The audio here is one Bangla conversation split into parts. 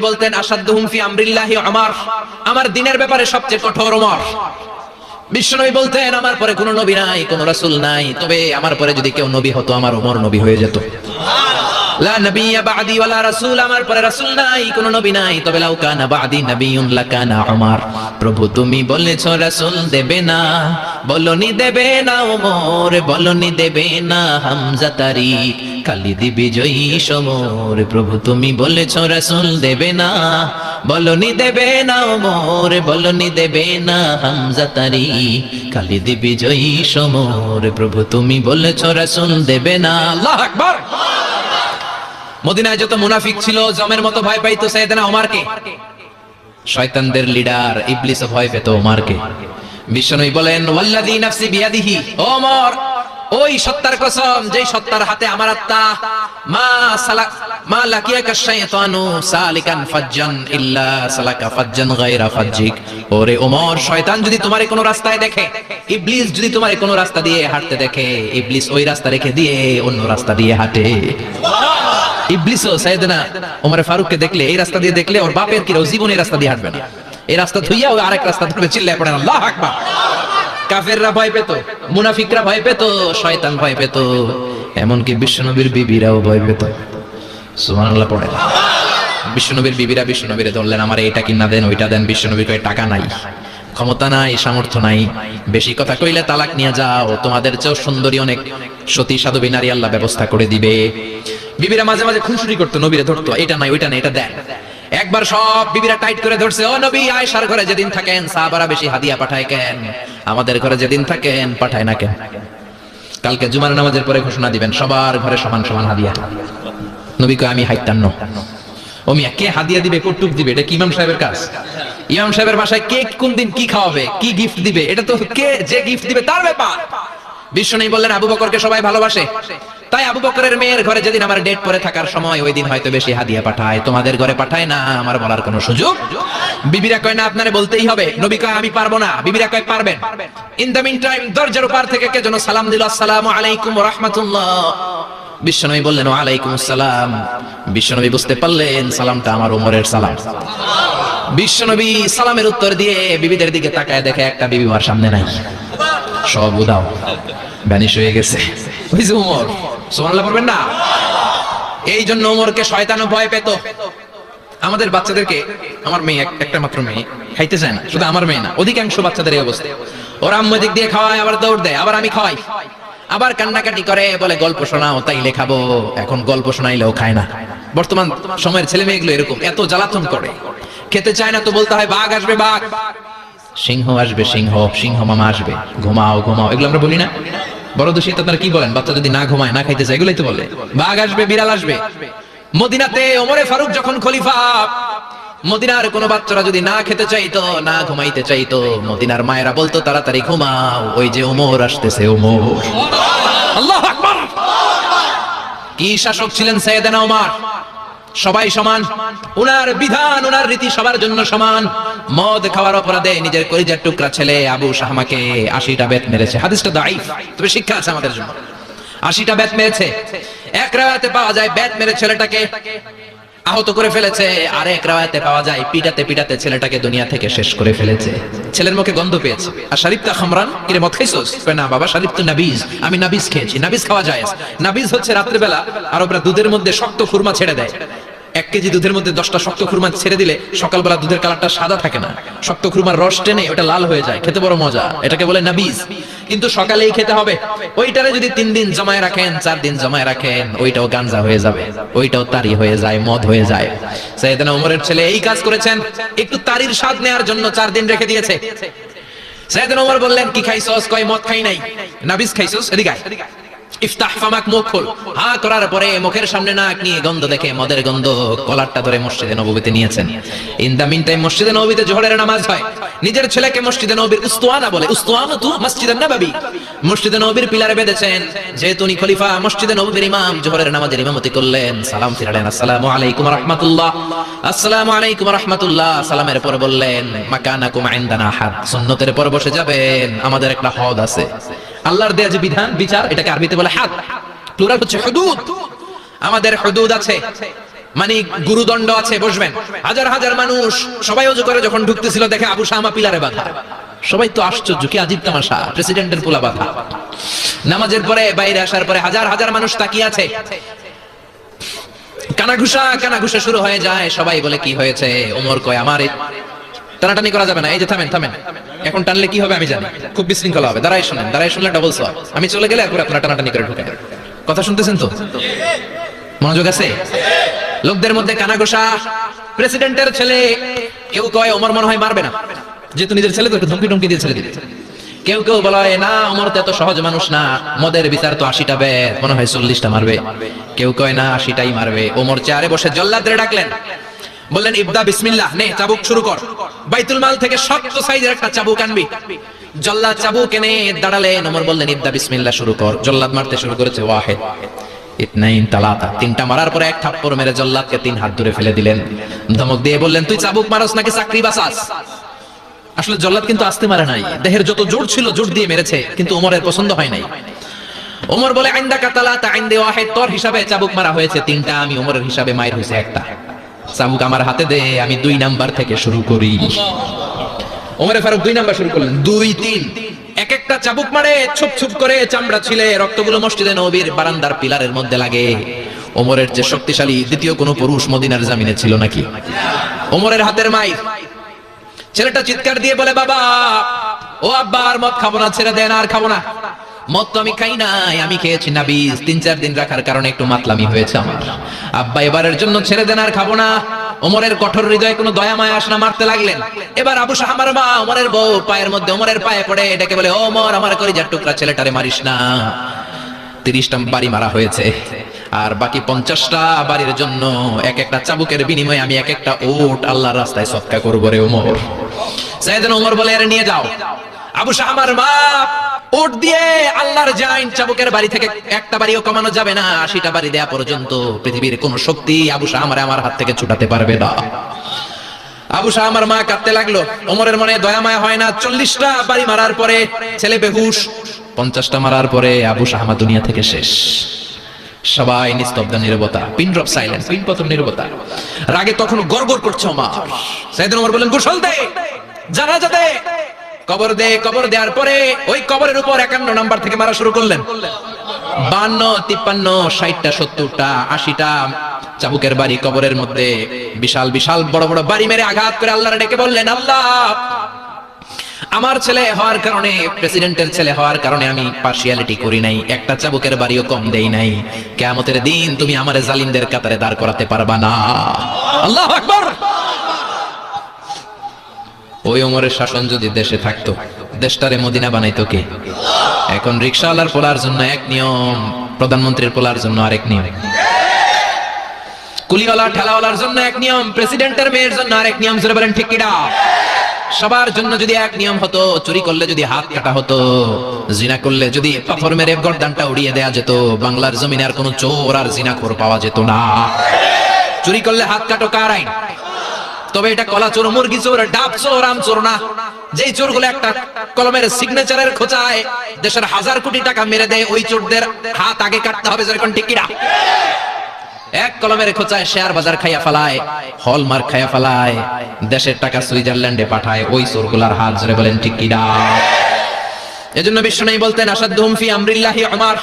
বলতেন আসাদুহুম ফি আমরিল্লাহি উমর, আমার দ্বীনের ব্যাপারে সবচেয়ে কঠোর ওমর। বিশ্বনবী বলতেন আমার পরে কোনো নবী নাই, কোনো রাসূল নাই, তবে আমার পরে যদি কেউ নবী হতো আমার ওমর নবী হয়ে যেত। লা নবিয়্যা বা'দি ওয়ালা রাসূল, আমার পরে রাসূল নাই, কোনো নবী নাই, তবে লাউ কানা বা'দি নবিয়্যুন লাকানা উমর। প্রভু তুমি বলেছো রাসূল দেবে না, বলনি দেবে না ওমর, বলনি দেবে না হামজা তারিক, খালিদ বিজয়ী সমর। প্রভু তুমি বলেছো রাসূল দেবে না, বলনি দেবে না ওমর, বলনি দেবে না হামজা তারিক, খালিদ বিজয়ী সমর। প্রভু তুমি বলেছো রাসূল দেবে না। আল্লাহু আকবার। মদিনায় যত মুনাফিক ছিল জমের মতো ভয় পাইতো সাইয়েদনা ওমরকে। শয়তানদের লিডার ইবলিসও ভয় পেত ওমরকে। বিশ্বনবী বলেন ওয়াল্লাযী নাফসি বিয়াদিহি, ওমর ওই সত্তার কসম যেই সত্তার হাতে আমার আত্মা, মা লাকিয়াকা শাইতানু সালিকান ফাজ্জান ইল্লা সালাকা ফাজ্জান গায়রা ফাজ্জিক। ওরে ওমর, শয়তান যদি তোমারে কোনো রাস্তায় দেখে, ইবলিস যদি তোমারে কোনো রাস্তা দিয়ে হাঁটতে দেখে, ইবলিস ওই রাস্তা রেখে দিয়ে অন্য রাস্তা দিয়ে হাঁটে। ইবলিসও সাইয়েদনা ওমর ফারুককে দেখলে, এই রাস্তা দিয়ে দেখলে ওর বাপের কি জীবনে রাস্তা দিয়ে হাঁটবে না, এই রাস্তা ধুইয়া ওই আরেক রাস্তা ধরে চিল্লায় পড়েন আল্লাহু আকবার। কাফেররা ভয় পেত, মুনাফিকরা ভয় পেত, শয়তান ভয় পেত, এমনকি বিশ্বনবীর বিবিরাও ভয় পেত। সুবহানাল্লাহ পড়েন। বিশ্বনবীর বিবিরা বিশ্বনবীরে ধরলেন আমার এইটা কিনা দেন, ওইটা দেন। বিশ্বনবী কয় টাকা নাই, ক্ষমতা নাই, সামর্থ্য নাই, বেশি কথা কইলে তালাক নিয়ে যাও, তোমাদের চেয়েও সুন্দরী অনেক সতী সাধবী নারী আল্লাহ ব্যবস্থা করে দিবে। বিবিরা মাঝে মাঝে খুনসুটি করতো, নবীরে ধরতো, এটা নাই ওইটা নাই, এটা দেন। একবার সব বিবিরা টাইট করে ধরছে, ও নবী আয়েশার ঘরে যেদিন থাকেন সাহাবারা বেশি হাদিয়া পাঠায় কেন, আমাদের ঘরে যেদিন থাকেন পাঠায় না কেন? কালকে জুমার নামাজের পরে ঘোষণা দিবেন সবার ঘরে সমান সমান হাদিয়া। নবী কয় আমি হাইতান্ন। ও মিয়া কে হাদিয়া দিবে, কটুক দিবে, এটা কি ইমাম সাহেবের কাজ? ইমাম সাহেবের বাসায় কে কোন দিন কি খাওয়াবে, কি গিফট দিবে, এটা তো কে যে গিফট দিবে তার ব্যাপার। বিশ্বনবী বললেন আবু বকরকে সবাই ভালোবাসে, তাই আবু বকরের মেয়ের ঘরে যেদিন আমার ডেট পরে থাকার সময় ওই দিন হয়তো বেশি হাদিয়া পাঠায়, তোমাদের ঘরে পাঠায় না, আমার বলার কোনো সুযোগ। বিবিরা কয় না আপনারে বলতেই হবে। নবী কয় আমি পারবো না, বিবিরা কয় পারবেন। ইন দ্য মিন টাইম দরজার উপর থেকে কে যেন সালাম দিল, আসসালামু আলাইকুম ওয়া রাহমাতুল্লাহ। বিশ্বনবী বললেন ওয়া আলাইকুম আসসালাম। বিশ্বনবী বুঝতে পারলেন সালামটা আমার ওমরের সালাম। বিশ্বনবী সালামের উত্তর দিয়ে বিবিদের দিকে তাকায় দেখে একটা বিবি ওর সামনে নাই, সব উধাও, ভ্যানিশ হয়ে গেছে। ওই যে ওমর, সুবহানাল্লাহ পড়বেন না? এই জন্য ওমরকে শয়তানও ভয় পেত। আমাদের বাচ্চাদেরকে, আমার মেয়ে একটা মাত্র মেয়ে, খাইতে চায় না, শুধু আমার মেয়ে না, অধিকাংশ বাচ্চাদের এই অবস্থা। ওরা আম্মু দিক দিয়ে খাওয়ায়, আবার দৌড় দেয়, আবার আমি খাওয়াই, আবার কান্নাকাটি করে, বলে গল্প শোনাও, তাইলে খাবো। এখন গল্প শোনাইলেও খায় না। বর্তমান সময়ের ছেলে মেয়েগুলো এরকম, এত জ্বালাতন করে, খেতে চায় না তো বলতে হয় বাঘ আসবে বাঘ, সিংহ আসবে সিংহ, সিংহ মামা আসবে, ঘুমাও ঘুমাও, এগুলো আমরা বলি না? বড় দোষী তো আপনারা কি বলেন? বাচ্চা যদি না ঘুমায়, না খাইতে চায়, এগুলাই তো বলে। বাঘ আসবে, বিড়াল আসবে। মদিনাতে ওমরে ফারুক যখন খলিফা, মদিনার কোন বাচ্চারা যদি না খেতে চাইতো, না ঘুমাইতে চাইতো, মদিনার মায়েরা বলতো তাড়াতাড়ি ঘুমাও, ওই যে ওমর আসতেছে, ওমর। আল্লাহু আকবার। কি শাসক ছিলেন সাইয়েদনা ওমর! সবাই সমান, উনার বিধান, উনার রীতি সবার জন্য সমান। মদ খাওয়ার অপরাধে নিজের কলিজার টুকরা ছেলে আবু শাহমাকে 80টা বেত মেরেছে। হাদিসটা দাঈফ, তবে শিক্ষা আছে আমাদের জন্য। 80টা বেত মেরেছে। এক রাওয়ায়াতে পাওয়া যায় বেত মেরে ছেলেটাকে আহত করে ফেলেছে, আর এক রাওয়ায়াতে পাওয়া যায় পিটাতে পিটাতে ছেলেটাকে দুনিয়া থেকে শেষ করে ফেলেছে। ছেলের মুখে গন্ধ পেয়েছে। আর শরীফতা খামরান, কিরে মদ খাইছস? কয় না বাবা, শরীফ তো নাবিজ, আমি নাবিজ খেয়েছি। নাবিজ খাওয়া যায়। নাবিজ হচ্ছে রাত্রিবেলা আরবরা দুধের মধ্যে শক্ত খুরমা ছেড়ে দেয়। 1 কেজি দুধের মধ্যে 10টা শক্ত খুরমা ছেড়ে দিলে সকালবেলা দুধের কালারটা সাদা থাকে না, শক্ত খুরমার রস টেনে ওটা লাল হয়ে যায়, খেতে বড় মজা, এটাকে বলে নাবিজ। কিন্তু সকালেই খেতে হবে। ওইটারে যদি 3 দিন জমায় রাখেন, 4 দিন জমায় রাখেন, ওইটাও গাঞ্জা হয়ে যাবে, ওইটাও তারি হয়ে যায়, মদ হয়ে যায়। সাইয়েদনা ওমরের ছেলে এই কাজ করেছেন, একটু তারির স্বাদ নেওয়ার জন্য 4 দিন রেখে দিয়েছে। সাইয়েদনা ওমর বললেন কি খাইছস? কয় মদ খাই নাই। নাবিজ খাইছস? এদিকে আয়। ইফতাহ ফামাক, মুখ খোল। হা করার পরে মুখের সামনে নাক নিয়ে গন্ধ দেখে, মদের গন্ধ, কলারটা ধরে মসজিদে নববীতে নিয়েছেন। ইন দা মিন টাইম মসজিদে নববীতে জোহরের নামাজ হয়। নিজের ছেলেকে মসজিদে নববীর উস্তানা বলে, উস্তানাতু মসজিদুন নববী, মসজিদে নববীর পিলারে বেঁধেছেন। যেহেতু উনি খলিফা, মসজিদে নববীর ইমাম, জোহরের নামাজের ইমামতি করলেন। সালাম ফিরালেন, আসসালামু আলাইকুম ওয়া রাহমাতুল্লাহ, আসসালামু আলাইকুম ওয়া রাহমাতুল্লাহ। সালামের পরে বললেন মাকানাকুম ইনদানা হাদ, সুন্নতের পর বসে যাবেন, আমাদের একটা হদ আছে। আল্লাহর দেয়া যে বিধান, বিচার, এটাকে আরবিতে বলে হাদ, প্লুরাল হচ্ছে হুদুদ। আমাদের হুদুদ আছে। মানে গুরুদণ্ড আছে, বসবেন। হাজার হাজার মানুষ সবাই ওযু করে যখন ঢুকতেছিল দেখে আবু শামা পিলারে বাঁধা। সবাই তো আশ্চর্য, কি আজীব তামাশা, প্রেসিডেন্টের পোলা বাঁধা। নামাজের পরে বাইরে আসার পরে হাজার হাজার মানুষ তাকিয়ে আছে। কানাঘুষা শুরু হয়ে যায়। সবাই বলে কি হয়েছে? ওমর কয় আমার টানাটানি করা যাবে না। এই যে থামেন থামেন, এখন টানলে কি হবে আমি জানি, খুব বিশৃঙ্খলা হবে। দাঁড়াই শুনলে ডাবল সওয়াব। আমি চলে গেলে একবার আপনারা টানাটানি করে ঢুকেন। কথা শুনতেছেন তো? মনোযোগ আছে? লোকদের মধ্যে কানাঘুষা। প্রেসিডেন্টের ছেলে, কেউ কয় ওমর মনে হয় মারবে না, যেহেতু নিজের ছেলে তো একটু ধমকি দিয়ে ছেলে দিবে। কেউ বলে না, ওমর তো এত সহজ মানুষ না, মদের বিচার তো 80টা বেদ, মনে হয় 40টা মারবে। কেউ কয় না, 80টাই মারবে। ওমর চেয়ারে বসে জল্লাদরে ডাকলেন, বললেন ইবদা বিসমিল্লাহ, নে চাবুক শুরু কর। বাইতুল মাল থেকে শক্ত সাইজের একটা চাবুক আনবি। জল্লাদ চাবুক এনে দাঁড়ালেন। ওমর বললেন ইবদা বিসমিল্লাহ, শুরু কর। জল্লাদ মারতে শুরু করেছে। ওয়াহিদ, ইতনাইন, তালাতা, 3টা মারার পরে এক থাপ্পড় মেরে জল্লাদকে 3 হাত দূরে ফেলে দিলেন। ধমক দিয়ে বললেন তুই চাবুক মারস নাকি চাকরি বাঁচাস? আসলে জল্লাদ কিন্তু আস্তে মারে নাই, দেহের যত জোর ছিল জোর দিয়ে মেরেছে, কিন্তু ওমরের পছন্দ হয় নাই। ওমর বলে আইন্দাকা তালাতা আইন্দে ওয়াহিদ, তোর হিসাবে চাবুক মারা হয়েছে 3টা, আমি ওমরের হিসাবে মায়ের হয়েছে 1টা। চাবুক আমার হাতে দে, আমি 2 নাম্বার থেকে শুরু করি। ওমরে ফারুক 2 নাম্বার শুরু করলেন। 2, 3 এক একটা চাবুক মারে, ছুপ করে চামড়া ছিলে, রক্তগুলো মসজিদে নববীর বারান্দার পিলারের মধ্যে লাগে। ওমরের যে শক্তিশালী দ্বিতীয় কোনো পুরুষ মদিনার জমিনে ছিল নাকি? ওমরের হাতের মাইর। ছেলেটা চিৎকার দিয়ে বলে বাবা, ও আব্বা, আর মদ খাবো না, ছেড়ে দেন, আর খাবো না। মদ তো আমি খাই নাই, আমি খেয়েছি নাবিজ, 3-4 দিন রাখার কারণে একটু মাতলামি হয়েছে আমার। আব্বা এবারের জন্য ছেড়ে দেন, আর খাবো না। ওমরের কঠোর হৃদয়ে কোনো দয়া মায়া আসে না, মারতে লাগলেন। এবার আবু শাহমার মা, ওমরের বউ, পায়ের মধ্যে ওমরের পায়ে পড়ে ডেকে বলে ওমর, আমার কলিজার টুকরা ছেলেটারে মারিস না। 30টা বাড়ি মারা হয়েছে, আর বাকি 50টা বাড়ির জন্য এক একটা চাবুকের বিনিময়ে আমি এক একটা ওট আল্লাহর রাস্তায় সদকা করব রে ওমর। সাইয়েদনা ওমর বলে এর নিয়ে যাও। আবু শাহমার মা ওট দিয়ে আল্লাহর জাইন, চাবুকের বাড়ি থেকে একটা বাড়িও কমানো যাবে না, 80টা বাড়ি দেয়া পর্যন্ত পৃথিবীর কোন শক্তি আবু শাহমারে আমার হাত থেকে ছুটাতে পারবে না। আবু শাহমার মা কাঁদতে লাগলো। ওমরের মনে দয়া মায়া হয় না। 40টা বাড়ি মারার পরে ছেলে বেহুশ, 50টা মারার পরে আবু শাহমা দুনিয়া থেকে শেষ। সবাই নিস্তব্ধ নীরবতা, পিন ড্রপ সাইলেন্স, পিনপতন নীরবতা। রাগে তখন গড়গড় করছে ওমর। সাইয়েদনা ওমর বললেন গোসল দে, জানাজা দে, কবর দে। কবর দেওয়ার পরে ওই কবরের উপর 51 নাম্বার থেকে মারা শুরু করলেন। 52, 53, 60টা, 70টা, 80টা চাবুকের বাড়ি কবরের মধ্যে বিশাল বিশাল বড় বড় বাড়ি মেরে আঘাত করে আল্লাহরে ডেকে বললেন আল্লাহ, আমার ছেলে হওয়ার কারণে, প্রেসিডেন্টের ছেলে হওয়ার কারণে আমি পার্সিয়ালিটি করি নাই, একটা চাবুকের বাড়িও কম দেই নাই। কিয়ামতের দিন তুমি আমারে জালিমদের কাতারে দাঁড় করাতে পারবা না। আল্লাহু আকবার। ওই ওমরের শাসন যদি দেশে থাকতো, দেশটারে মদিনা বানাইতো কে? এখন রিকশাওয়ালার পোলার জন্য এক নিয়ম, প্রধানমন্ত্রীর পোলার জন্য আরেক নিয়ম, কুলিওয়ালা ঠেলাওয়ালার জন্য এক নিয়ম, প্রেসিডেন্টের মেয়ের জন্য আরেক নিয়ম। জোরে বলেন ঠিক কিনা? সবার জন্য যদি এক নিয়ম হতো, চুরি করলে যদি হাত কাটা হতো, জিনা করলে যদি পাথর মেরে গর্দানটা উড়িয়ে দেয়া যেত, বাংলার জমিনে আর কোনো চোর আর জিনাখোর পাওয়া যেত না। চুরি করলে হাত কাটো কার আইন? তবে এটা কলা চোর, মুরগি চোর, ডাব চোর, আম চোর না। যেই চোরগুলো একটা কলমের সিগনেচারের খোঁচায় দেশের 1000 কোটি টাকা মেরে দেয়, ওই চোরদের হাত আগে কাটতে হবে। যেরকম টিকিরা এক কলমের খোঁচায় শেয়ার বাজার খাইয়া ফেলায়, হলমার্ক খাইয়া ফেলায়, দেশের টাকা সুইজারল্যান্ডে পাঠায়, ওই চোরগুলার হাত ধরে বলেন ঠিক কিনা? এজন্য বিশ্বনবী বলতেন আসাদুহুম ফি আমরিল্লাহি উমর।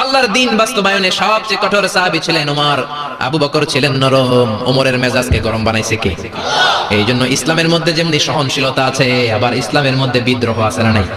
আল্লাহর দ্বীন বাস্তবায়নে সবচেয়ে কঠোর সাহাবী ছিলেন ওমর। আবু বকর ছিলেন নরম, ওমরের মেজাজকে গরম বানাইছে কে? এই জন্য ইসলামের মধ্যে যেমনি সহনশীলতা আছে, আবার ইসলামের মধ্যে বিদ্রোহ আছে না নাই?